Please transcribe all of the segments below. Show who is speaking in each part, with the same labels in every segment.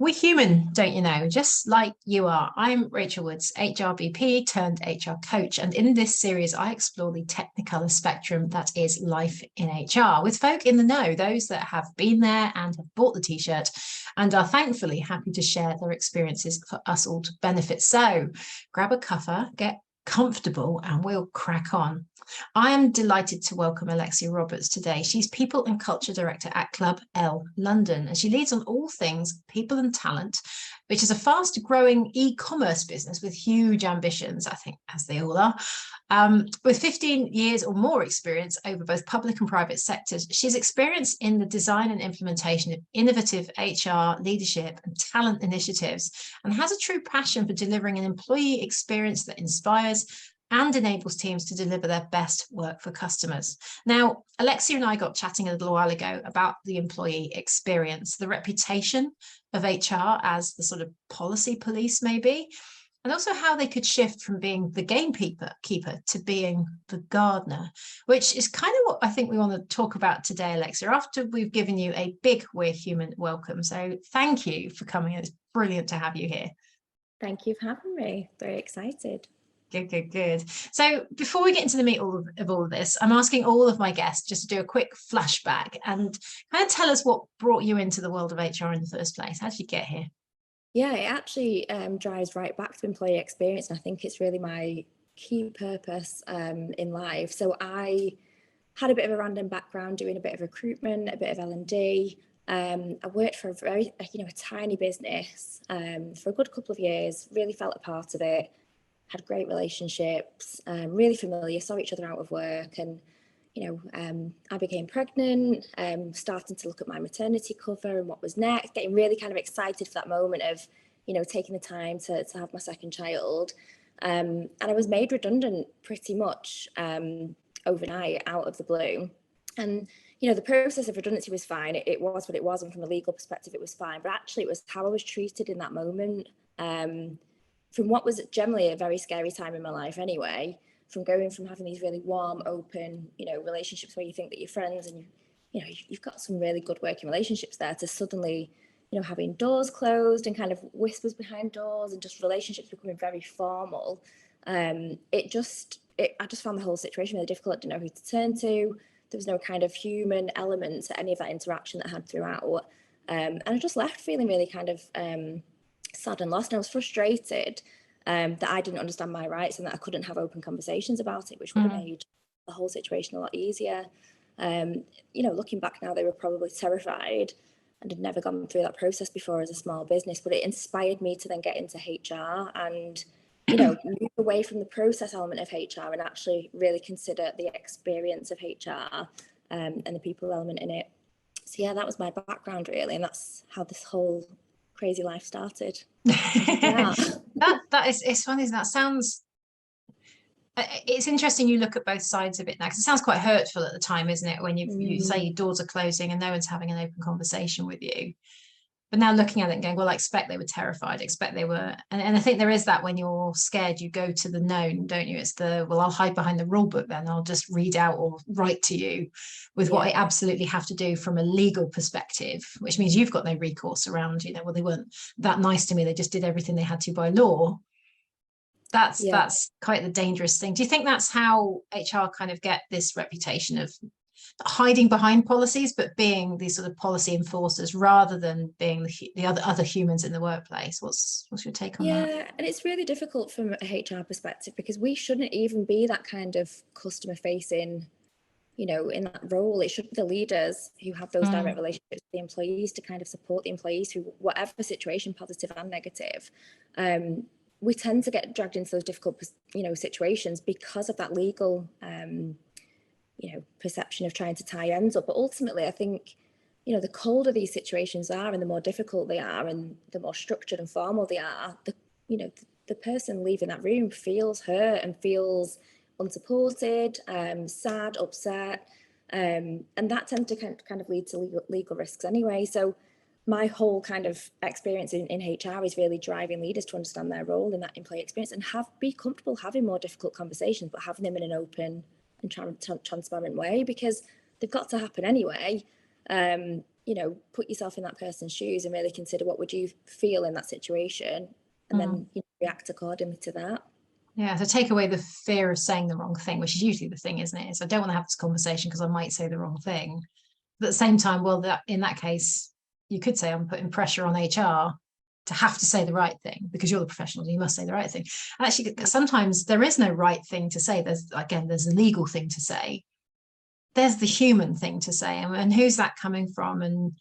Speaker 1: We're human, don't you know? Just like you are. I'm Rachel Woods, HRBP turned HR coach. And in this series, I explore the technicolor spectrum that is life in HR with folk in the know, those that have been there and have bought the t-shirt and are thankfully happy to share their experiences for us all to benefit. So grab a cuppa, get comfortable, and we'll crack on. I am delighted to welcome Alexia Roberts today. She's People and Culture Director at Club L London, and she leads on all things people and talent, which is a fast-growing e-commerce business with huge ambitions, I think, as they all are. With 15 years or more experience over both public and private sectors, she's experienced in the design and implementation of innovative HR, leadership, and talent initiatives, and has a true passion for delivering an employee experience that inspires and enables teams to deliver their best work for customers. Now, Alexia and I got chatting a little while ago about the employee experience, the reputation of HR as the sort of policy police maybe, and also how they could shift from being the gamekeeper to being the gardener, which is kind of what I think we want to talk about today, Alexia, after we've given you a big We're Human welcome. So thank you for coming. It's brilliant to have you here.
Speaker 2: Thank you for having me. Very excited.
Speaker 1: Good. So before we get into the meat of all of this, I'm asking all of my guests just to do a quick flashback and kind of tell us what brought you into the world of HR in the first place. How did you get here?
Speaker 2: Yeah, it actually drives right back to employee experience. And I think it's really my key purpose in life. So I had a bit of a random background doing a bit of recruitment, a bit of L&D. I worked for a tiny business for a good couple of years, really felt a part of it. Had great relationships, really familiar, saw each other out of work. And, I became pregnant, starting to look at my maternity cover and what was next, getting really kind of excited for that moment of, taking the time to have my second child. And I was made redundant pretty much overnight out of the blue. And, the process of redundancy was fine. It was what it was. And from a legal perspective, it was fine. But actually, it was how I was treated in that moment. From what was generally a very scary time in my life anyway, from going from having these really warm, open, relationships where you think that you're friends and you've got some really good working relationships there, to suddenly, having doors closed and kind of whispers behind doors and just relationships becoming very formal. I just found the whole situation really difficult. I didn't know who to turn to. There was no kind of human element to any of that interaction that I had throughout. And I just left feeling really kind of sad and lost. And I was frustrated that I didn't understand my rights and that I couldn't have open conversations about it, which would have made the whole situation a lot easier. Looking back now, they were probably terrified and had never gone through that process before as a small business, but it inspired me to then get into HR and, move away from the process element of HR and actually really consider the experience of HR and the people element in it. So yeah, that was my background really, and that's how this whole crazy life started.
Speaker 1: Yeah. that is, it's funny. That sounds, it's interesting you look at both sides of it now, because it sounds quite hurtful at the time, isn't it, when you say your doors are closing and no one's having an open conversation with you. But now looking at it and going, well, I expect they were terrified, expect they were, and I think there is that when you're scared, you go to the known, don't you? It's well, I'll hide behind the rule book then, I'll just read out or write to you with what I absolutely have to do from a legal perspective, which means you've got no recourse around, well, they weren't that nice to me, they just did everything they had to by law. That's quite the dangerous thing. Do you think that's how HR kind of get this reputation of hiding behind policies, but being these sort of policy enforcers rather than being the other humans in the workplace? What's your take on that?
Speaker 2: Yeah, and it's really difficult from a HR perspective because we shouldn't even be that kind of customer facing, in that role. It should be the leaders who have those direct relationships with the employees to kind of support the employees through whatever situation, positive and negative. We tend to get dragged into those difficult, situations because of that legal perception of trying to tie ends up. But ultimately, I think, the colder these situations are and the more difficult they are and the more structured and formal they are, the person leaving that room feels hurt and feels unsupported, sad, upset. And that tends to kind of lead to legal risks anyway. So my whole kind of experience in HR is really driving leaders to understand their role in that employee experience and be comfortable having more difficult conversations, but having them in an open and transparent way, because they've got to happen anyway. put yourself in that person's shoes and really consider what would you feel in that situation, and then react accordingly to that.
Speaker 1: Yeah, so take away the fear of saying the wrong thing, which is usually the thing, isn't it? Is I don't want to have this conversation because I might say the wrong thing. But at the same time, well, that in that case, you could say I'm putting pressure on HR to have to say the right thing because you're the professional, you must say the right thing. And actually, sometimes there is no right thing to say. There's a legal thing to say. There's the human thing to say, and who's that coming from? And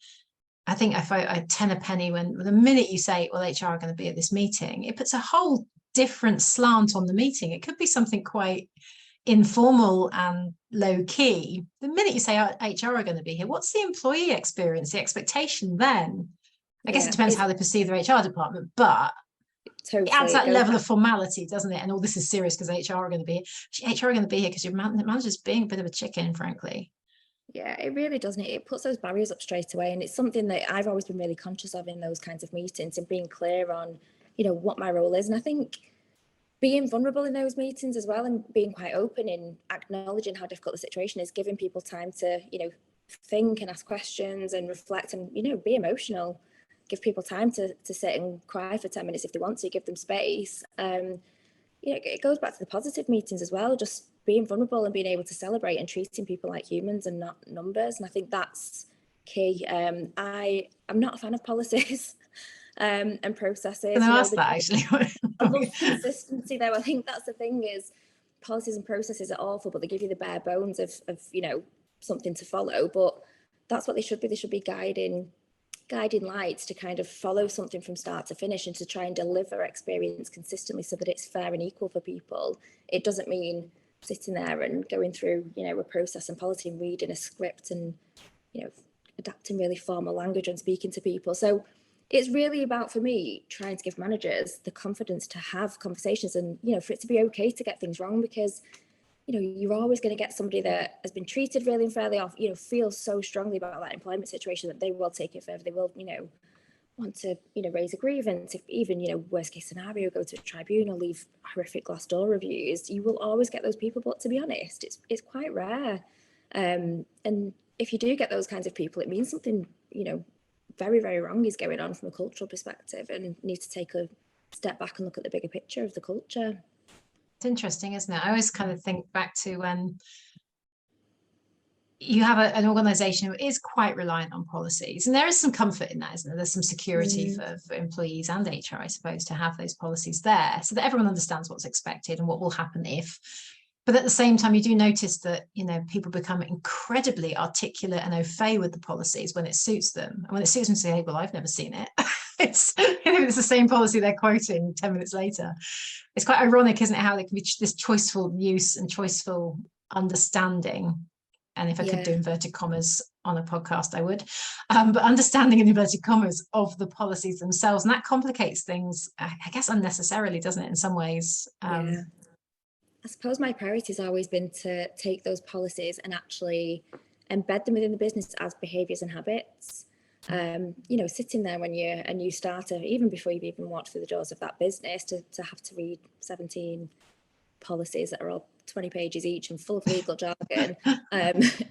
Speaker 1: I think if I ten a penny when the minute you say, well, HR are going to be at this meeting, it puts a whole different slant on the meeting. It could be something quite informal and low key. The minute you say HR are going to be here, what's the employee experience, the expectation then? I guess it depends how they perceive their HR department, but it adds that level of formality, doesn't it? And all this is serious because HR are going to be here. HR are going to be here because your manager's being a bit of a chicken, frankly.
Speaker 2: Yeah, it really doesn't. It puts those barriers up straight away. And it's something that I've always been really conscious of in those kinds of meetings, and being clear on, what my role is. And I think being vulnerable in those meetings as well, and being quite open in acknowledging how difficult the situation is, giving people time to, think and ask questions and reflect and, be emotional, give people time to sit and cry for 10 minutes if they want to, give them space. It goes back to the positive meetings as well, just being vulnerable and being able to celebrate and treating people like humans and not numbers. And I think that's key. I'm not a fan of policies and processes.
Speaker 1: Can I ask that actually?
Speaker 2: I love consistency though. I think that's the thing, is policies and processes are awful, but they give you the bare bones of something to follow. But that's what they should be. They should be guiding lights to kind of follow something from start to finish and to try and deliver experience consistently so that it's fair and equal for people. It doesn't mean sitting there and going through, a process and policy and reading a script and, adapting really formal language and speaking to people. So it's really about, for me, trying to give managers the confidence to have conversations and, for it to be okay to get things wrong, because you're always going to get somebody that has been treated really unfairly, or, feels so strongly about that employment situation that they will take it further. They will, want to, raise a grievance. If even, worst case scenario, go to a tribunal, leave horrific Glassdoor reviews. You will always get those people. But to be honest, it's quite rare. And if you do get those kinds of people, it means something, very, very wrong is going on from a cultural perspective, and need to take a step back and look at the bigger picture of the culture.
Speaker 1: It's interesting, isn't it? I always kind of think back to when you have an organization who is quite reliant on policies, and there is some comfort in that, isn't there? There's some security for employees and HR, I suppose, to have those policies there so that everyone understands what's expected and what will happen if. But at the same time, you do notice that, people become incredibly articulate and au fait with the policies when it suits them. And when it suits them, say, hey, well, I've never seen it. It's the same policy they're quoting 10 minutes later. It's quite ironic, isn't it, how there can be this choiceful use and choiceful understanding. And if I could do inverted commas on a podcast, I would. But understanding in inverted commas of the policies themselves. And that complicates things, I guess, unnecessarily, doesn't it, in some ways?
Speaker 2: I suppose my priority has always been to take those policies and actually embed them within the business as behaviours and habits. Sitting there when you're a new starter, even before you've even walked through the doors of that business, to have to read 17 policies that are all 20 pages each and full of legal jargon.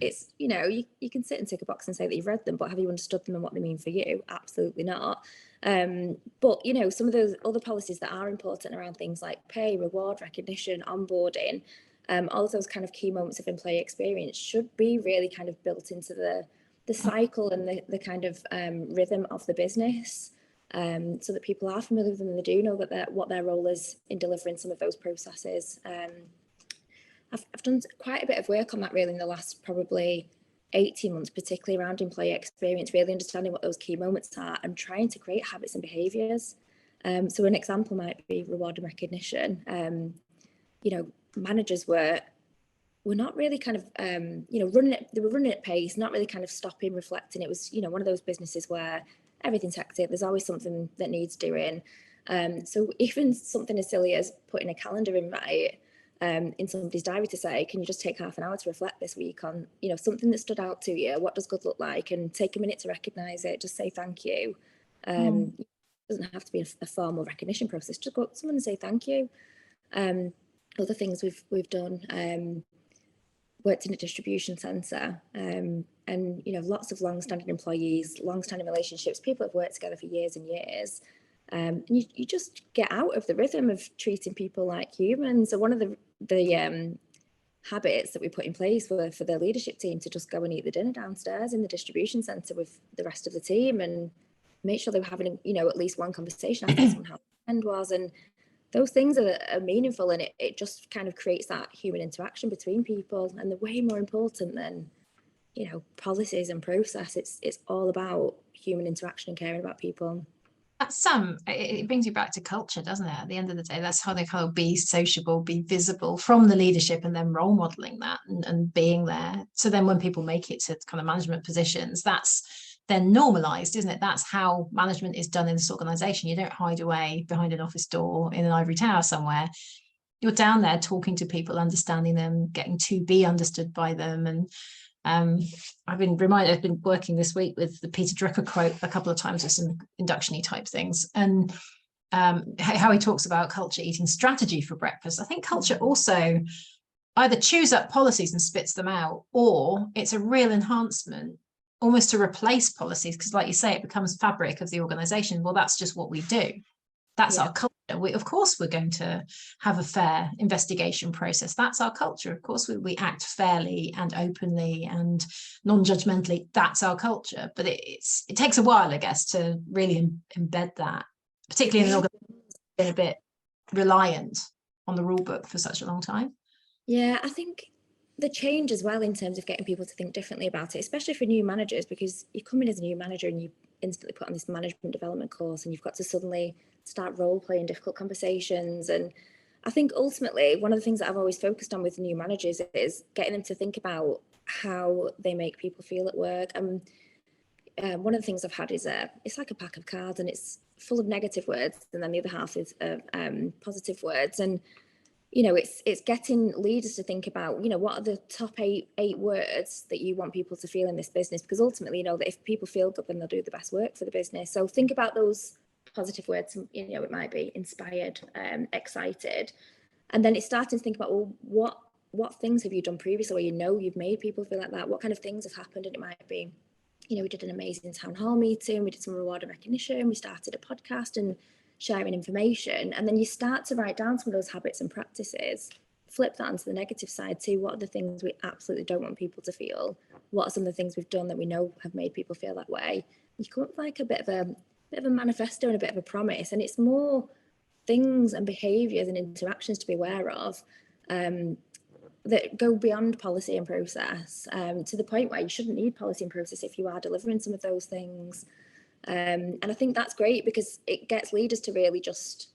Speaker 2: It's, you can sit and tick a box and say that you've read them, but have you understood them and what they mean for you? Absolutely not. But, some of those other policies that are important around things like pay, reward, recognition, onboarding, all of those kind of key moments of employee experience should be really kind of built into the cycle and the kind of rhythm of the business, so that people are familiar with them and they do know that what their role is in delivering some of those processes. I've done quite a bit of work on that really in the last probably 18 months, particularly around employee experience, really understanding what those key moments are and trying to create habits and behaviours. So an example might be reward and recognition. Managers were not really kind of, running it. They were running at pace, not really kind of stopping, reflecting. It was, one of those businesses where everything's hectic. There's always something that needs doing. So even something as silly as putting a calendar invite in somebody's diary to say, can you just take half an hour to reflect this week on, something that stood out to you? What does good look like? And take a minute to recognise it. Just say thank you. It doesn't have to be a formal recognition process. Just go up to someone and say thank you. Other things we've done. Worked in a distribution centre, and and, you know, lots of long-standing employees, long-standing relationships, people have worked together for years and years. And you just get out of the rhythm of treating people like humans. So one of the habits that we put in place were for the leadership team to just go and eat the dinner downstairs in the distribution centre with the rest of the team and make sure they were having, you know, at least one conversation, asking someone how the end was. And those things are meaningful, and it just kind of creates that human interaction between people, and they're way more important than, you know, policies and process. It's all about human interaction and caring about people.
Speaker 1: That's it brings you back to culture, doesn't it? At the end of the day, that's how they kind of be sociable, be visible from the leadership, and then role modeling that and being there. So then when people make it to kind of management positions, that's then normalized, isn't it? That's how management is done in this organization. You don't hide away behind an office door in an ivory tower somewhere. You're down there talking to people, understanding them, getting to be understood by them. And I've been working this week with the Peter Drucker quote a couple of times with some induction-y type things, and how he talks about culture eating strategy for breakfast. I think culture also either chews up policies and spits them out, or it's a real enhancement, almost to replace policies, because like you say, it becomes fabric of the organization. Well, that's just what we do. That's our culture. Of course, we're going to have a fair investigation process. That's our culture. Of course, we act fairly and openly and non-judgmentally. That's our culture. But it takes a while, I guess, to really embed that, particularly in an organization that's been a bit reliant on the rule book for such a long time.
Speaker 2: Yeah, I think the change as well in terms of getting people to think differently about it, especially for new managers, because you come in as a new manager and you instantly put on this management development course, and you've got to suddenly start role playing difficult conversations. And I think ultimately one of the things that I've always focused on with new managers is getting them to think about how they make people feel at work. And one of the things I've had is it's like a pack of cards, and it's full of negative words, and then the other half is positive words. And you know, it's getting leaders to think about, you know, what are the top eight words that you want people to feel in this business? Because ultimately, you know, that if people feel good, then they'll do the best work for the business. So think about those positive words. You know, it might be inspired, excited, and then it's starting to think about, well, what things have you done previously where, you know, you've made people feel like that? What kind of things have happened? And it might be, you know, we did an amazing town hall meeting, we did some reward and recognition, we started a podcast and sharing information. And then you start to write down some of those habits and practices, flip that onto the negative side too. What are the things we absolutely don't want people to feel? What are some of the things we've done that we know have made people feel that way? You come up with like a bit of a manifesto and a bit of a promise. And it's more things and behaviours and interactions to be aware of that go beyond policy and process, to the point where you shouldn't need policy and process if you are delivering some of those things. And I think that's great, because it gets leaders to really just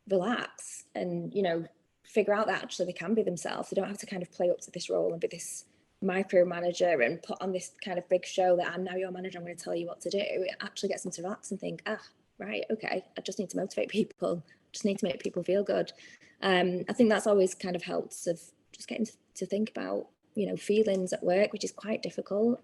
Speaker 2: relax and, you know, figure out that actually they can be themselves. They don't have to kind of play up to this role and be this micromanager and put on this kind of big show that I'm now your manager, I'm going to tell you what to do. It actually gets them to relax and think, right, okay, I just need to motivate people, just need to make people feel good. I think that's always kind of helped of just getting to think about, you know, feelings at work, which is quite difficult.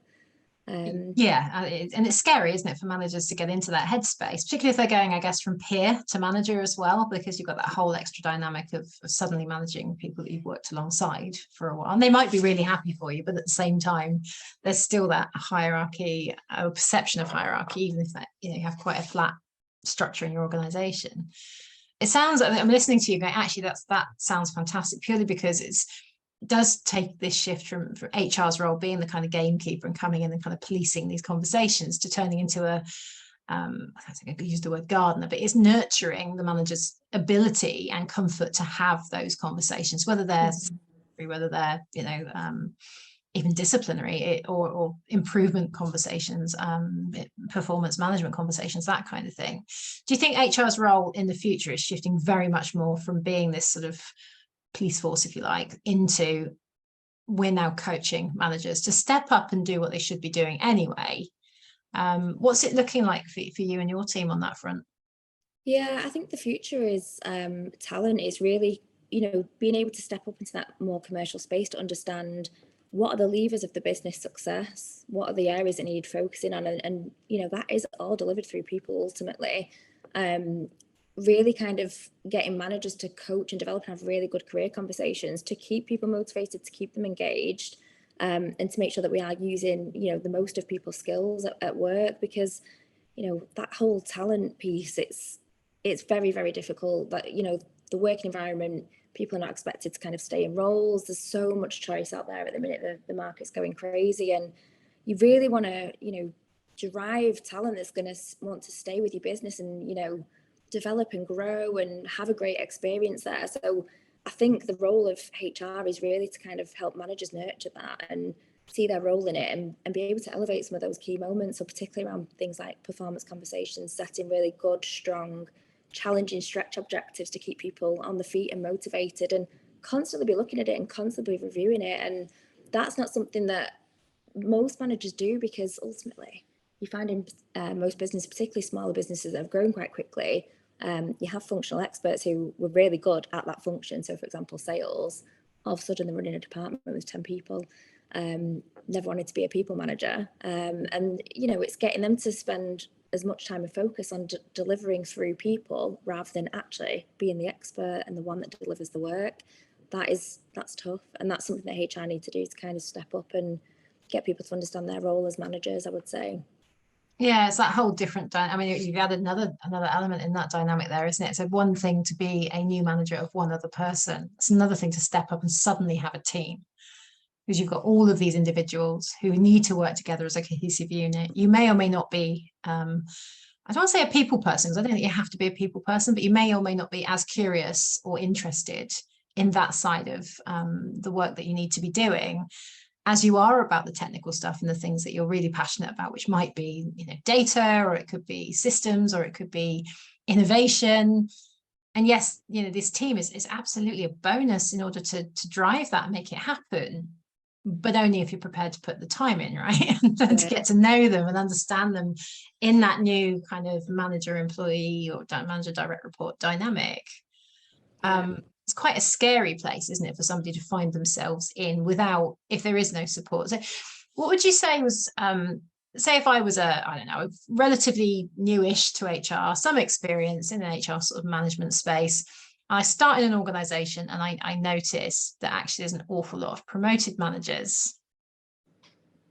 Speaker 1: And it's scary, isn't it, for managers to get into that headspace, particularly if they're going, I guess, from peer to manager as well, because you've got that whole extra dynamic of suddenly managing people that you've worked alongside for a while. And they might be really happy for you, but at the same time, there's still that hierarchy, or perception of hierarchy, even if that, you know, you have quite a flat structure in your organization. It sounds, I'm listening to you going, actually, that sounds fantastic, purely because it does take this shift from HR's role being the kind of gamekeeper and coming in and kind of policing these conversations to turning into I think I could use the word gardener, but it's nurturing the manager's ability and comfort to have those conversations, whether they're whether they're, you know, even disciplinary or improvement conversations, performance management conversations, that kind of thing. Do you think HR's role in the future is shifting very much more from being this sort of police force, if you like, into we're now coaching managers to step up and do what they should be doing anyway? What's it looking like for you and your team on that front?
Speaker 2: Yeah, I think the future is talent is really, you know, being able to step up into that more commercial space to understand what are the levers of the business success, what are the areas that need focusing on, and you know, that is all delivered through people ultimately. Really kind of getting managers to coach and develop and have really good career conversations to keep people motivated, to keep them engaged, and to make sure that we are using, you know, the most of people's skills at work, because, you know, that whole talent piece, it's very, very difficult. But, you know, the working environment, people are not expected to kind of stay in roles. There's so much choice out there at the minute. The market's going crazy, and you really want to, you know, drive talent that's going to want to stay with your business and, you know, develop and grow and have a great experience there. So I think the role of HR is really to kind of help managers nurture that and see their role in it, and be able to elevate some of those key moments. So particularly around things like performance conversations, setting really good, strong, challenging stretch objectives to keep people on the feet and motivated, and constantly be looking at it and constantly reviewing it. And that's not something that most managers do, because ultimately you find in most businesses, particularly smaller businesses that have grown quite quickly, you have functional experts who were really good at that function. So for example, sales, all of a sudden they're running a department with 10 people, never wanted to be a people manager. And, you know, it's getting them to spend as much time and focus on delivering through people rather than actually being the expert and the one that delivers the work. That's tough. And that's something that HR need to do, to kind of step up and get people to understand their role as managers, I would say.
Speaker 1: Yeah, it's that whole different. I mean, you've added another element in that dynamic there, isn't it? So one thing to be a new manager of one other person. It's another thing to step up and suddenly have a team, because you've got all of these individuals who need to work together as a cohesive unit. You may or may not be. I don't want to say a people person, because I don't think you have to be a people person, but you may or may not be as curious or interested in that side of the work that you need to be doing, as you are about the technical stuff and the things that you're really passionate about, which might be, you know, data, or it could be systems, or it could be innovation. And yes, you know, this team is absolutely a bonus in order to drive that and make it happen, but only if you're prepared to put the time in, right? And to get to know them and understand them in that new kind of manager employee or manager direct report dynamic. It's quite a scary place, isn't it, for somebody to find themselves in without, if there is no support. So what would you say was, say if I was I don't know, relatively newish to HR, some experience in an HR sort of management space, I start in an organization and I notice that actually there's an awful lot of promoted managers,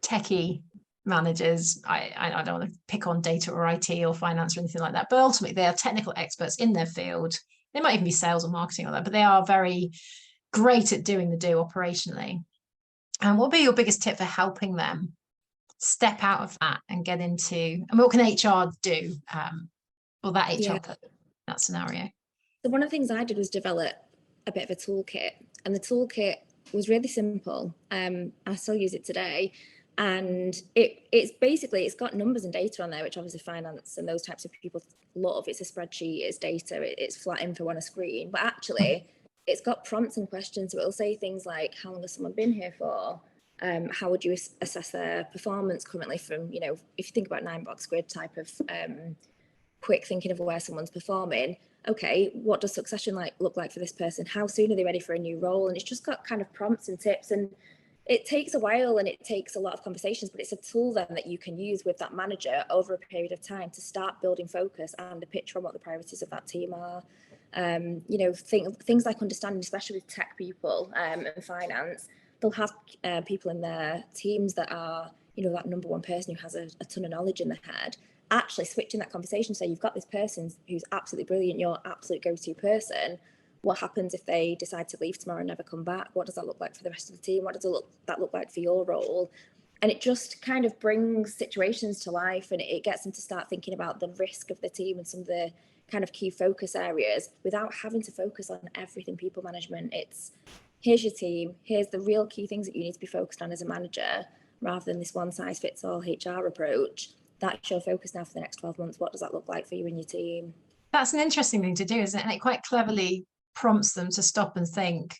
Speaker 1: techie managers. I don't want to pick on data or IT or finance or anything like that, but ultimately they are technical experts in their field. They might even be sales or marketing or that, but they are very great at doing the do operationally. And what would be your biggest tip for helping them step out of that and get into, and what can HR do, or that HR that scenario?
Speaker 2: So one of the things I did was develop a bit of a toolkit, and the toolkit was really simple. I still use it today. And it's got numbers and data on there, which obviously finance and those types of people love. It's a spreadsheet, it's data, it's flat info on a screen, but actually it's got prompts and questions. So it'll say things like, how long has someone been here for? How would you assess their performance currently, from, you know, if you think about 9-box grid type of quick thinking of where someone's performing. Okay, what does succession look like for this person? How soon are they ready for a new role? And it's just got kind of prompts and tips, and it takes a while and it takes a lot of conversations, but it's a tool then that you can use with that manager over a period of time to start building focus and a picture on what the priorities of that team are. You know, things like understanding, especially with tech people and finance, they'll have people in their teams that are, you know, that number one person who has a ton of knowledge in their head. Actually switching that conversation, so you've got this person who's absolutely brilliant, your absolute go-to person. What happens if they decide to leave tomorrow and never come back? What does that look like for the rest of the team? What does that look like for your role? And it just kind of brings situations to life, and it gets them to start thinking about the risk of the team and some of the kind of key focus areas without having to focus on everything people management. It's, here's your team, here's the real key things that you need to be focused on as a manager, rather than this one size fits all HR approach. That's your focus now for the next 12 months. What does that look like for you and your team?
Speaker 1: That's an interesting thing to do, isn't it? And it quite cleverly prompts them to stop and think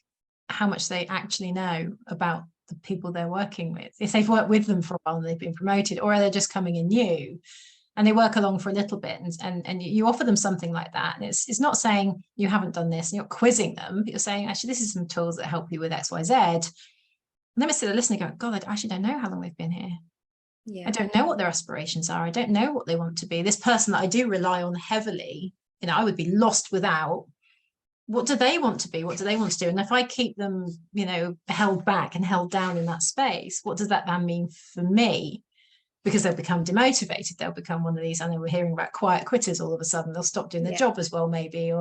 Speaker 1: how much they actually know about the people they're working with. If they've worked with them for a while and they've been promoted, or they're just coming in new and they work along for a little bit, and you offer them something like that. And it's not saying you haven't done this, and you're not quizzing them, but you're saying, actually, this is some tools that help you with X, Y, Z. And then we sit there listening, go, God, I actually don't know how long they've been here. Yeah. I don't know what their aspirations are. I don't know what they want to be. This person that I do rely on heavily, you know, I would be lost without what do they want to be? What do they want to do? And if I keep them, you know, held back and held down in that space, what does that then mean for me? Because they'll become demotivated. They'll become one of these, I know we're hearing about quiet quitters all of a sudden. They'll stop doing their job as well, maybe.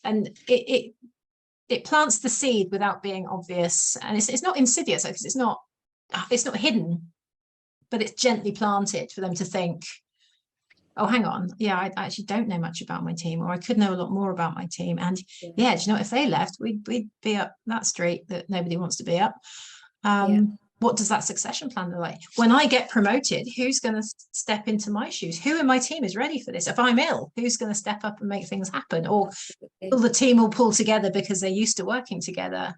Speaker 1: And it plants the seed without being obvious. And it's not insidious, because it's not hidden, but it's gently planted for them to think, oh, hang on, yeah, I actually don't know much about my team, or I could know a lot more about my team. And yeah, do you know, if they left, we'd be up that street that nobody wants to be up. What does that succession plan look like? When I get promoted, who's going to step into my shoes? Who in my team is ready for this? If I'm ill, who's going to step up and make things happen? Or will the team all pull together because they're used to working together?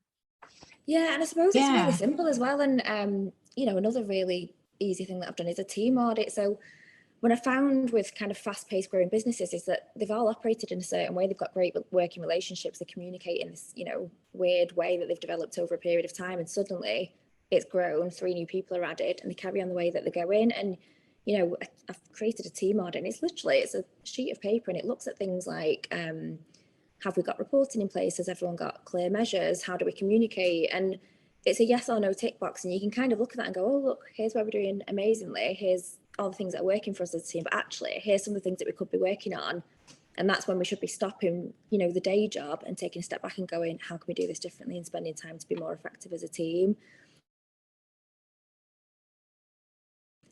Speaker 2: Yeah, and I suppose it's really simple as well. And you know, another really easy thing that I've done is a team audit. So when I found with kind of fast-paced growing businesses is that they've all operated in a certain way. They've got great working relationships. They communicate in this, you know, weird way that they've developed over a period of time. And suddenly it's grown, 3 new people are added, and they carry on the way that they go in. And, you know, I've created a team audit, and it's a sheet of paper, and it looks at things like, have we got reporting in place? Has everyone got clear measures? How do we communicate? And it's a yes or no tick box. And you can kind of look at that and go, oh, look, here's where we're doing amazingly. Here's all the things that are working for us as a team, but actually here's some of the things that we could be working on. And that's when we should be stopping, you know, the day job and taking a step back and going, how can we do this differently, and spending time to be more effective as a team.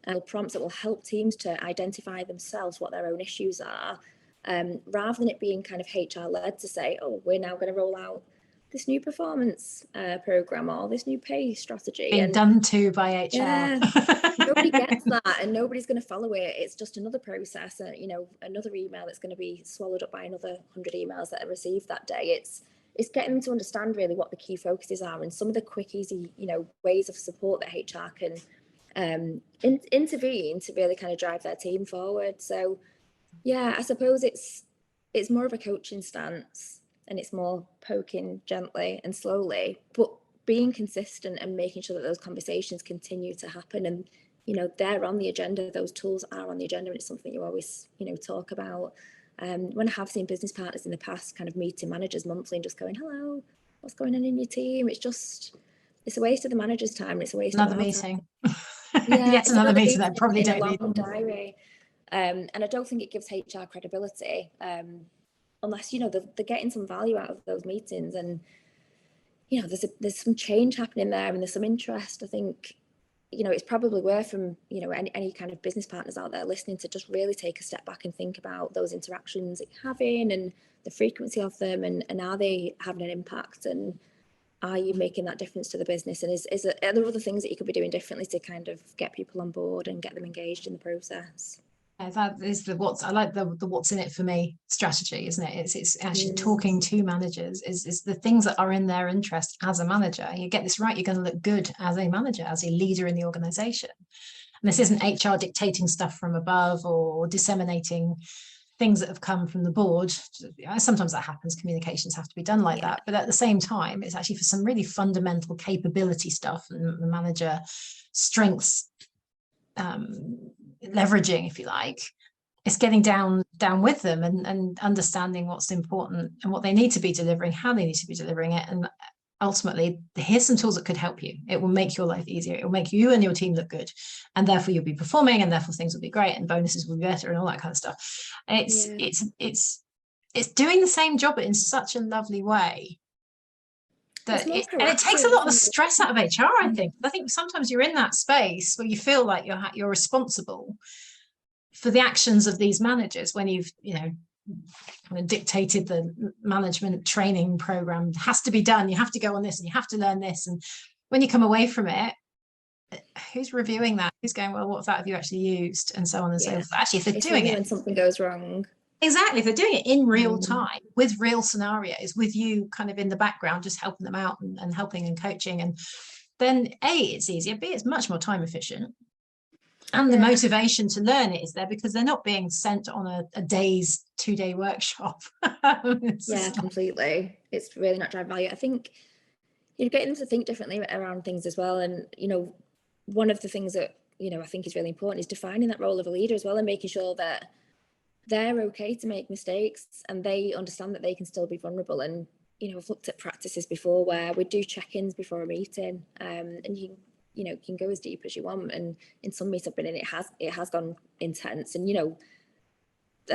Speaker 2: And prompts that will help teams to identify themselves what their own issues are, rather than it being kind of HR led to say, oh, we're now going to roll out this new performance program or this new pay strategy.
Speaker 1: Being done to by HR.
Speaker 2: Yeah, nobody gets that, and nobody's going to follow it. It's just another process, you know, another email that's going to be swallowed up by another 100 emails that are received that day. It's getting them to understand really what the key focuses are and some of the quick, easy, you know, ways of support that HR can intervene to really kind of drive their team forward. So yeah, I suppose it's more of a coaching stance, and it's more poking gently and slowly, but being consistent and making sure that those conversations continue to happen. And, you know, they're on the agenda, those tools are on the agenda, and it's something you always, you know, talk about. When I have seen business partners in the past kind of meeting managers monthly and just going, hello, what's going on in your team? It's a waste of the manager's time. And it's a waste of
Speaker 1: another meeting.
Speaker 2: Yeah,
Speaker 1: it's another meeting that probably don't need.
Speaker 2: Diary. And I don't think it gives HR credibility, unless, you know, they're getting some value out of those meetings, and, you know, there's some change happening there, and there's some interest. I think, you know, it's probably worth, from, you know, any kind of business partners out there listening, to just really take a step back and think about those interactions that you're having and the frequency of them, and are they having an impact, and are you making that difference to the business, and are there other things that you could be doing differently to kind of get people on board and get them engaged in the process?
Speaker 1: That is I like the what's in it for me strategy, isn't it? It's actually talking to managers is the things that are in their interest as a manager. You get this right, you're going to look good as a manager, as a leader in the organization. And this isn't HR dictating stuff from above or disseminating things that have come from the board. Sometimes that happens, communications have to be done like that, but at the same time, it's actually for some really fundamental capability stuff and the manager strengths leveraging, if you like. It's getting down with them and understanding what's important and what they need to be delivering, how they need to be delivering it, and ultimately, here's some tools that could help you. It will make your life easier. It will make you and your team look good, and therefore you'll be performing, and therefore things will be great, and bonuses will be better, and all that kind of stuff. And it's doing the same job, but in such a lovely way. And it takes a lot of the stress out of HR, I think. I think sometimes you're in that space where you feel like you're responsible for the actions of these managers when you've, you know, dictated the management training program has to be done. You have to go on this and you have to learn this. And when you come away from it, who's reviewing that? Who's going, well, what of that have you actually used? And so on and so forth. Actually, if they're doing it when
Speaker 2: something goes wrong.
Speaker 1: Exactly. If they're doing it in real time with real scenarios, with you kind of in the background, just helping them out and helping and coaching, and then A, it's easier, B, it's much more time efficient. And the motivation to learn it is there because they're not being sent on a 2-day workshop.
Speaker 2: Completely. It's really not driving value. I think you're getting them to think differently around things as well. And, you know, one of the things that, you know, I think is really important is defining that role of a leader as well, and making sure that they're okay to make mistakes and they understand that they can still be vulnerable. And, I've looked at practices before where we do check-ins before a meeting, and you can go as deep as you want. And in some meets I've been in, it has gone intense, and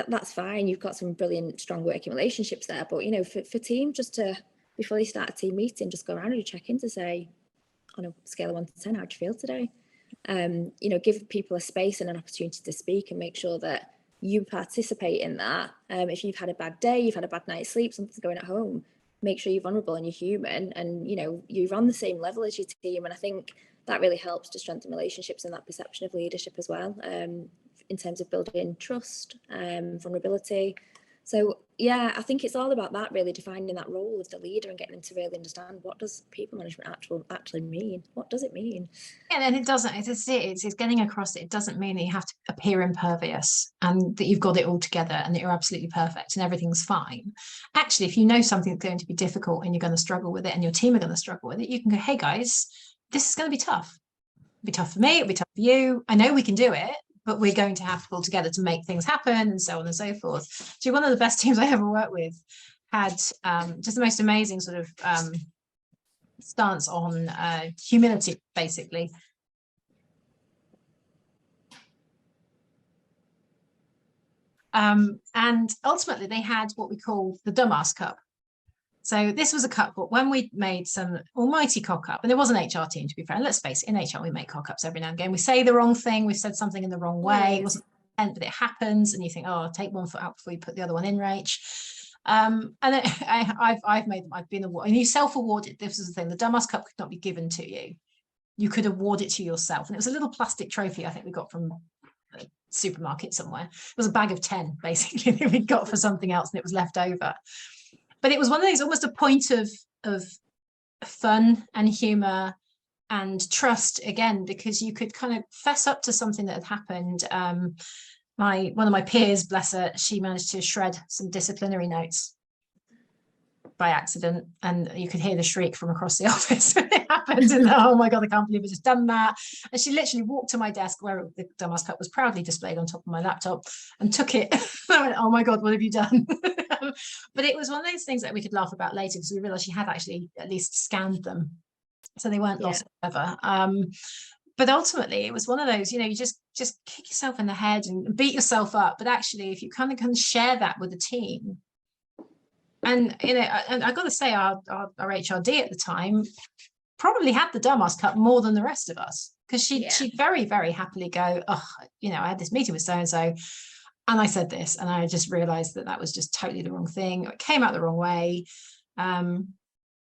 Speaker 2: that's fine. You've got some brilliant, strong working relationships there. But for teams, just to, before they start a team meeting, just go around and check in to say, on a scale of 1 to 10, how do you feel today? Give people a space and an opportunity to speak, and make sure that you participate in that. If you've had a bad day, you've had a bad night's sleep, something's going at home, make sure you're vulnerable and you're human, and you're on the same level as your team. And I think that really helps to strengthen relationships and that perception of leadership as well, in terms of building trust, vulnerability. So yeah, I think it's all about that, really defining that role of the leader and getting them to really understand, what does people management actually mean? What does it mean?
Speaker 1: Yeah, and it doesn't, it's getting across that it doesn't mean that you have to appear impervious and that you've got it all together and that you're absolutely perfect and everything's fine. Actually, if you know something's going to be difficult and you're going to struggle with it and your team are going to struggle with it, you can go, hey guys, this is going to be tough. It'll be tough for me, it'll be tough for you. I know we can do it, but we're going to have to pull together to make things happen, and so on and so forth. So one of the best teams I ever worked with had just the most amazing sort of stance on humility, basically. And ultimately they had what we call the Dumbass Cup. So this was a cup, but when we made some almighty cock up, and there was an HR team, to be fair, and let's face it, in HR we make cock ups every now and again. We say the wrong thing, we've said something in the wrong way, it wasn't meant, but it happens, and you think, oh, take one foot out before you put the other one in, Rach. And I've been awarded, and you self-awarded. This is the thing, the Dumbass Cup could not be given to you. You could award it to yourself, and it was a little plastic trophy I think we got from a supermarket somewhere. It was a bag of 10 basically that we got for something else, and it was left over. But it was one of those, almost a point of fun and humor and trust, again, because you could kind of fess up to something that had happened. One of my peers, bless her, she managed to shred some disciplinary notes by accident, and you could hear the shriek from across the office when it happened, and oh my god, I can't believe I just done that. And she literally walked to my desk where the Dumbass Cup was proudly displayed on top of my laptop and took it. I went, oh my god, what have you done? But it was one of those things that we could laugh about later, because we realized she had actually at least scanned them, so they weren't lost forever. But ultimately it was one of those, you just kick yourself in the head and beat yourself up, but actually if you kind of can share that with the team. And and I got to say, our HRD at the time probably had the Dumbass Cup more than the rest of us, because she'd very, very happily go, oh, I had this meeting with so and so, and I said this, and I just realised that was just totally the wrong thing. It came out the wrong way, and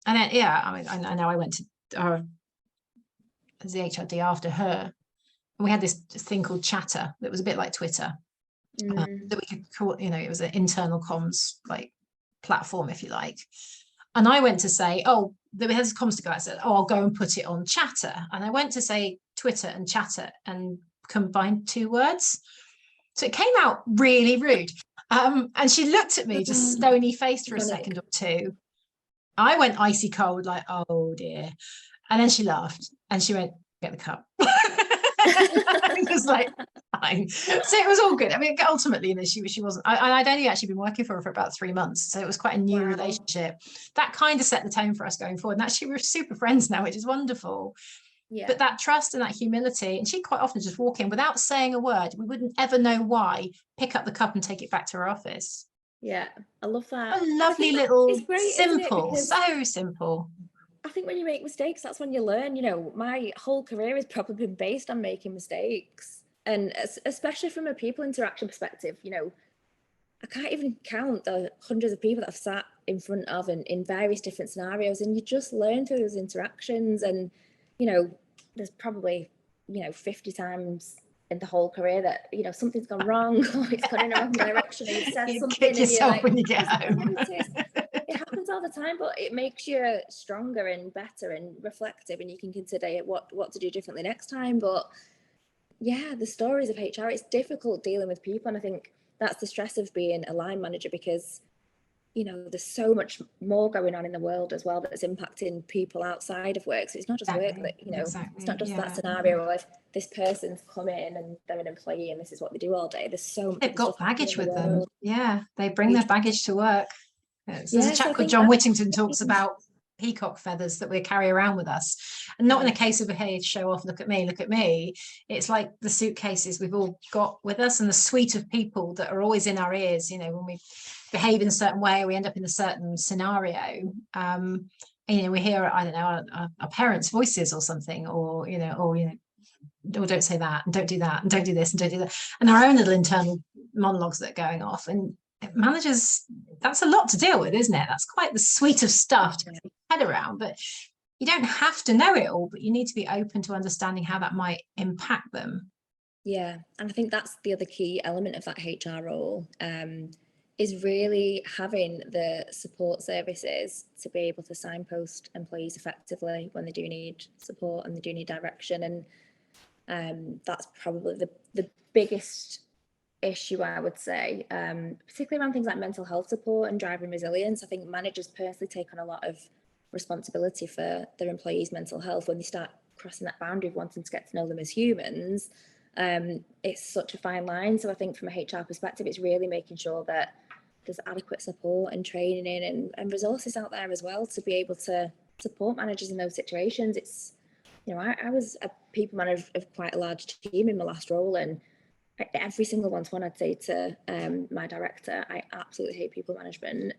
Speaker 1: then I know I went to as the HRD after her, and we had this thing called Chatter that was a bit like Twitter, that we could call, it was an internal comms platform, if you like. And I went to say, oh, there has comms to go. I said, oh, I'll go and put it on Chatter. And I went to say Twitter and Chatter and combined 2 words. So it came out really rude. And she looked at me just stony faced for a second or two. I went icy cold, like, oh dear. And then she laughed and she went, get the cup. It was like, fine. So it was all good. I mean, ultimately, she wasn't, I'd only actually been working for her for about 3 months. So it was quite a new relationship. That kind of set the tone for us going forward. And actually, we're super friends now, which is wonderful. Yeah. But that trust and that humility, and she'd quite often just walk in without saying a word. We wouldn't ever know why, pick up the cup and take it back to her office.
Speaker 2: Yeah, I love that.
Speaker 1: A lovely little, simple, so simple.
Speaker 2: I think when you make mistakes, that's when you learn. My whole career has probably been based on making mistakes. And especially from a people interaction perspective, I can't even count the hundreds of people that I've sat in front of in various different scenarios. And you just learn through those interactions. And, there's probably, 50 times in the whole career that, something's gone wrong, or it's gone in the wrong direction, and you said something
Speaker 1: kick yourself when you get home.
Speaker 2: It happens all the time, but it makes you stronger and better and reflective, and you can consider what to do differently next time. But yeah, the stories of HR, it's difficult dealing with people, and I think that's the stress of being a line manager, because there's so much more going on in the world as well that's impacting people outside of work. So it's not just work that it's not just that scenario of this person's come in and they're an employee and this is what they do all day. There's so much.
Speaker 1: They've got baggage with them. Yeah, they bring their baggage to work. There's a
Speaker 2: Yeah, so
Speaker 1: chap
Speaker 2: I
Speaker 1: called
Speaker 2: think
Speaker 1: John
Speaker 2: that
Speaker 1: Whittington talks about peacock feathers that we carry around with us, and not in a case of, hey, show off, look at me, look at me. It's like the suitcases we've all got with us, and the suite of people that are always in our ears, you know, when we behave in a certain way, we end up in a certain scenario. You know, we hear, I don't know, our parents' voices or something, or you know, or don't say that, and don't do that, and don't do this, and don't do that, and our own little internal monologues that are going off. And managers, that's a lot to deal with, isn't it? That's quite the suite of stuff to get your head around. But you don't have to know it all, but you need to be open to understanding how that might impact them.
Speaker 2: Yeah, and I think that's the other key element of that HR role, is really having the support services to be able to signpost employees effectively when they do need support and they do need direction. And that's probably the biggest issue, I would say, particularly around things like mental health support and driving resilience. I think managers personally take on a lot of responsibility for their employees' mental health when they start crossing that boundary of wanting to get to know them as humans. It's such a fine line. So I think from a HR perspective, it's really making sure that there's adequate support and training and resources out there as well to be able to support managers in those situations. It's, you know, I was a people manager of quite a large team in my last role, and every single one-to-one I'd say to my director, I absolutely hate people management.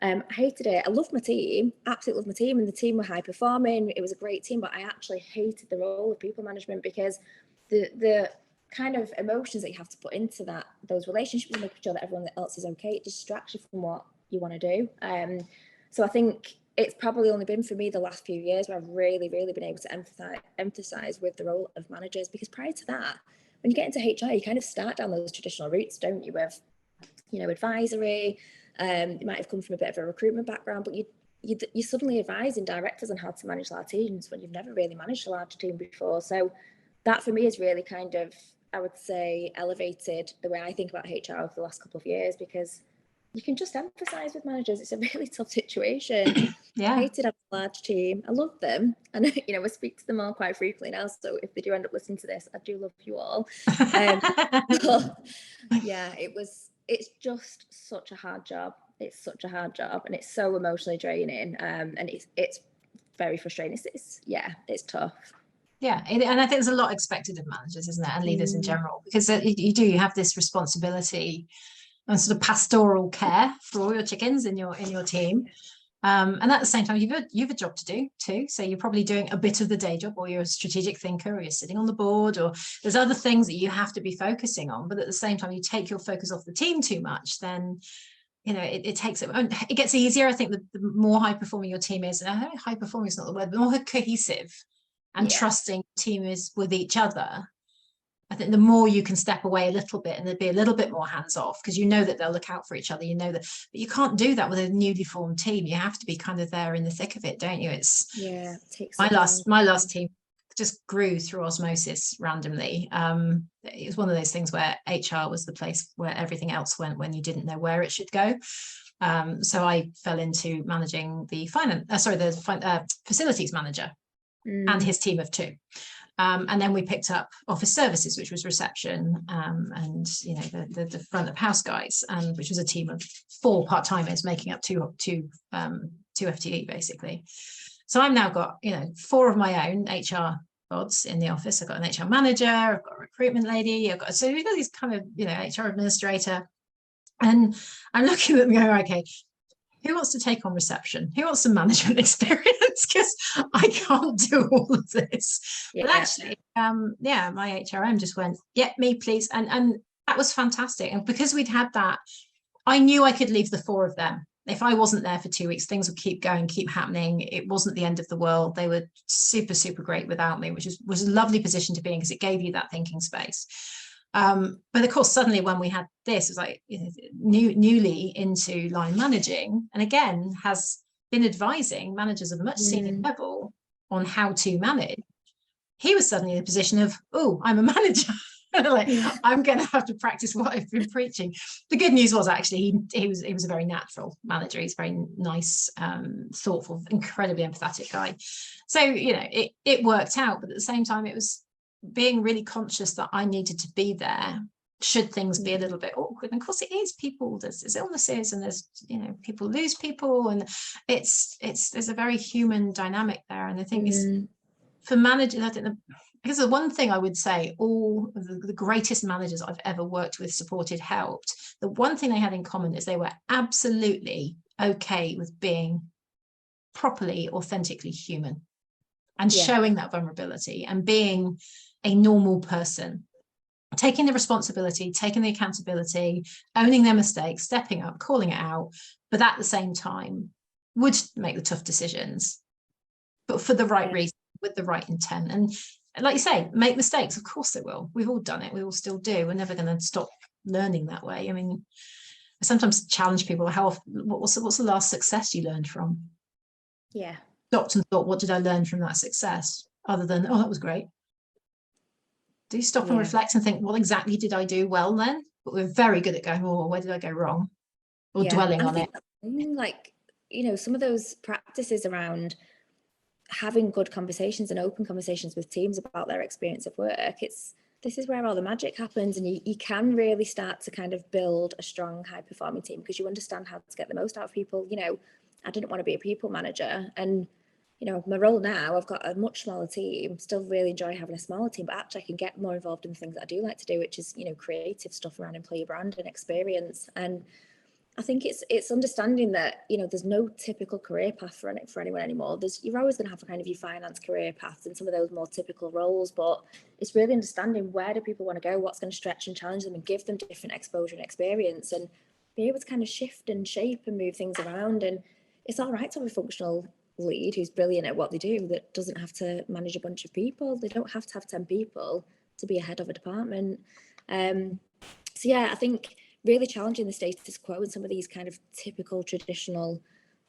Speaker 2: I hated it. I loved my team, absolutely loved my team, and the team were high performing. It was a great team, but I actually hated the role of people management because the kind of emotions that you have to put into those relationships and making sure that everyone else is okay, it distracts you from what you want to do. So I think it's probably only been for me the last few years where I've really, really been able to emphasize with the role of managers, because prior to that, when you get into HR, you kind of start down those traditional routes, don't you, with, you know, advisory. You might have come from a bit of a recruitment background, but you're suddenly advising directors on how to manage large teams when you've never really managed a large team before. So that for me is really kind of, I would say, elevated the way I think about HR over the last couple of years, because you can just emphasize with managers. It's a really tough situation.
Speaker 1: Yeah.
Speaker 2: I hated having a large team. I love them. And, you know, I speak to them all quite frequently now. So if they do end up listening to this, I do love you all. But yeah, it's just such a hard job. It's such a hard job, and it's so emotionally draining. And it's very frustrating. It's tough.
Speaker 1: Yeah, and I think there's a lot expected of managers, isn't there, and leaders in general, because you have this responsibility and sort of pastoral care for all your chickens in your team, and at the same time you've a job to do too. So you're probably doing a bit of the day job, or you're a strategic thinker, or you're sitting on the board, or there's other things that you have to be focusing on. But at the same time, you take your focus off the team too much, then you know it takes it gets easier. I think the more high performing your team is, and high performing is not the word, the more cohesive and trusting team is with each other, I think the more you can step away a little bit and be a little bit more hands off, because you know that they'll look out for each other. You know that, but you can't do that with a newly formed team. You have to be kind of there in the thick of it, don't you? It's
Speaker 2: it takes
Speaker 1: my last team just grew through osmosis randomly. It was one of those things where HR was the place where everything else went when you didn't know where it should go. So I fell into managing the facilities manager and his team of two. And then we picked up office services, which was reception, and you know the front of house guys, which was a team of 4 part-timers making up two FTE basically. So I've now got 4 of my own HR bods in the office. I've got an HR manager, I've got a recruitment lady, so we've got these kind of HR administrator, and I'm looking at them going, okay, who wants to take on reception? Who wants some management experience? Because I can't do all of this. Yeah. But actually, my HRM just went, yeah, me, please. And that was fantastic. And because we'd had that, I knew I could leave the 4 of them. If I wasn't there for 2 weeks, things would keep going, keep happening. It wasn't the end of the world. They were super, super great without me, which was a lovely position to be in, because it gave you that thinking space. But of course, suddenly when we had this, it was like newly into line managing, and again has been advising managers of a much senior level on how to manage. He was suddenly in a position of, oh, I'm a manager. I'm going to have to practice what I've been preaching. The good news was actually he was a very natural manager. He's a very nice, thoughtful, incredibly empathetic guy. So it worked out, but at the same time, it was being really conscious that I needed to be there should things be a little bit awkward. And of course it is. People, there's illnesses, and there's, you know, people lose people, and there's a very human dynamic there. And I think it's, for managers, I think because the one thing I would say, all of the greatest managers I've ever worked with, supported, helped, the one thing they had in common is they were absolutely okay with being properly, authentically human, and showing that vulnerability and being a normal person, taking the responsibility, taking the accountability, owning their mistakes, stepping up, calling it out, but at the same time would make the tough decisions, but for the right reason, with the right intent. And like you say, make mistakes. Of course they will. We've all done it. We all still do. We're never going to stop learning that way. I mean, I sometimes challenge people, how often, what's the last success you learned from?
Speaker 2: Yeah.
Speaker 1: Stopped and thought, what did I learn from that success? Other than, oh, that was great. Do you stop and reflect and think, what exactly did I do well then? But we're very good at going, oh, where did I go wrong? Or dwelling on it.
Speaker 2: Like, you know, some of those practices around having good conversations and open conversations with teams about their experience of work, this is where all the magic happens, and you can really start to kind of build a strong, high performing team, because you understand how to get the most out of people. You know, I didn't want to be a people manager, and you know, my role now, I've got a much smaller team, still really enjoy having a smaller team, but actually I can get more involved in the things that I do like to do, which is, you know, creative stuff around employee brand and experience. And I think it's understanding that, you know, there's no typical career path for anyone anymore. You're always going to have kind of your finance career paths and some of those more typical roles, but it's really understanding, where do people want to go, what's going to stretch and challenge them and give them different exposure and experience, and be able to kind of shift and shape and move things around. And it's all right to have a functional lead who's brilliant at what they do, that doesn't have to manage a bunch of people. They don't have to have 10 people to be a head of a department. So yeah, I think really challenging the status quo and some of these kind of typical traditional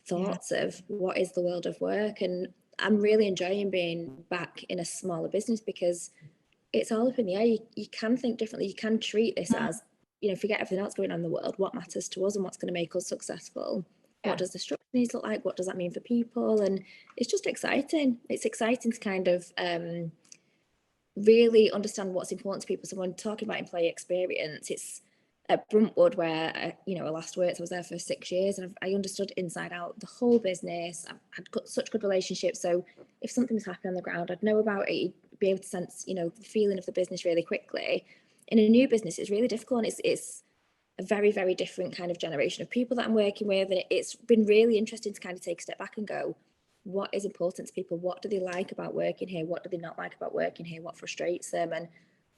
Speaker 2: thoughts of what is the world of work. And I'm really enjoying being back in a smaller business, because it's all up in the air. You can think differently. You can treat this as, you know, forget everything else going on in the world. What matters to us and what's going to make us successful? What does the structure needs look like? What does that mean for people? And it's just exciting. It's exciting to kind of really understand what's important to people. So when talking about employee experience, it's at Bruntwood, where you know, I last worked, I was there for 6 years, and I understood inside out the whole business. I had got such good relationships, so if something was happening on the ground, I'd know about it. You'd be able to sense, you know, the feeling of the business really quickly. In a new business, it's really difficult, and it's a very, very different kind of generation of people that I'm working with. And it's been really interesting to kind of take a step back and go, what is important to people? What do they like about working here? What do they not like about working here? What frustrates them? And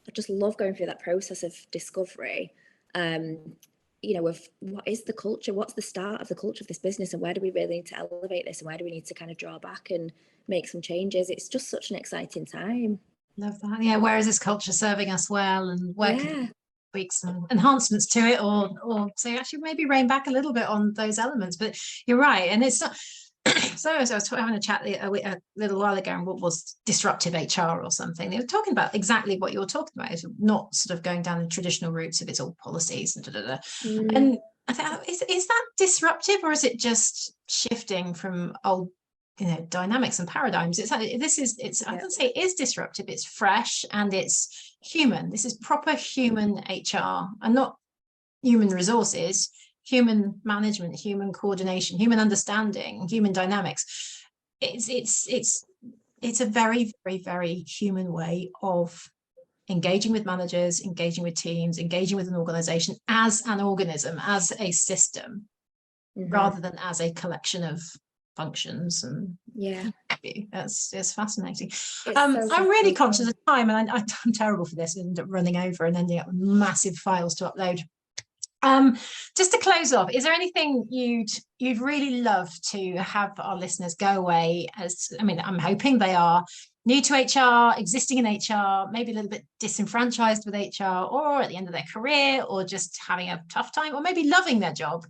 Speaker 2: I just love going through that process of discovery, you know, of what is the culture? What's the start of the culture of this business? And where do we really need to elevate this? And where do we need to kind of draw back and make some changes? It's just such an exciting time.
Speaker 1: Love that. Yeah. Where is this culture serving us well? And where can tweak some enhancements to it, or so actually maybe rein back a little bit on those elements. But you're right, and it's not. So I was having a chat a little while ago, and what was disruptive HR or something. They were talking about exactly what you're talking about, is not sort of going down the traditional routes of it's all policies and And I thought, is that disruptive, or is it just shifting from old, you know, dynamics and paradigms? I can say it is disruptive. It's fresh and it's human. This is proper human HR, and not human resources, human management, human coordination, human understanding, human dynamics. It's a very, very, very human way of engaging with managers, engaging with teams, engaging with an organization as an organism, as a system, rather than as a collection of functions. And it's fascinating. I'm really conscious of time, and I'm terrible for this, and end up running over and ending up with massive files to upload. Just to close off, is there anything you'd really love to have our listeners go away as, I mean, I'm hoping they are new to HR, existing in HR, maybe a little bit disenfranchised with HR, or at the end of their career, or just having a tough time, or maybe loving their job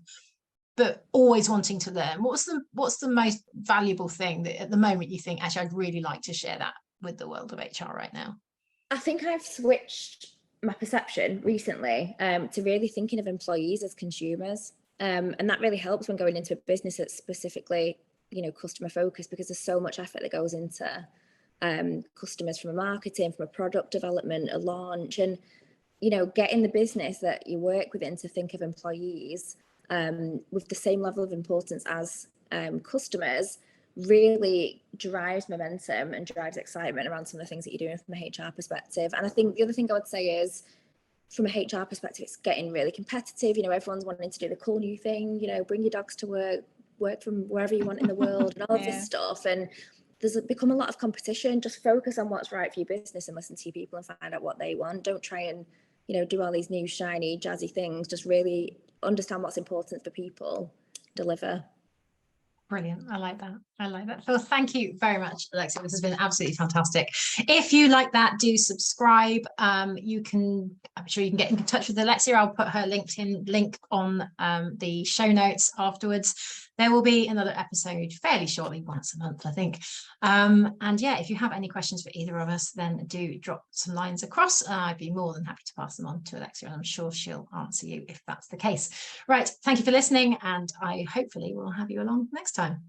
Speaker 1: but always wanting to learn? What's the most valuable thing that at the moment you think, actually, I'd really like to share that with the world of HR right now?
Speaker 2: I think I've switched my perception recently to really thinking of employees as consumers, and that really helps when going into a business that's specifically, you know, customer focused, because there's so much effort that goes into customers, from a marketing, from a product development, a launch. And you know, getting the business that you work within to think of employees with the same level of importance as customers really drives momentum and drives excitement around some of the things that you're doing from a HR perspective. And I think the other thing I would say is, from a HR perspective, it's getting really competitive. You know, everyone's wanting to do the cool new thing, you know, bring your dogs to work from wherever you want in the world and all of this stuff. And there's become a lot of competition. Just focus on what's right for your business and listen to your people and find out what they want. Don't try and, you know, do all these new shiny jazzy things. Just really understand what's important for people, deliver.
Speaker 1: Brilliant. I like that. I like that. Well, thank you very much, Alexa. This has been absolutely fantastic. If you like that, do subscribe. I'm sure you can get in touch with Alexia. I'll put her LinkedIn link on the show notes afterwards. There will be another episode fairly shortly, once a month, I think. And yeah, if you have any questions for either of us, then do drop some lines across. I'd be more than happy to pass them on to Alexia, and I'm sure she'll answer you if that's the case. Right. Thank you for listening, and I hopefully will have you along next time.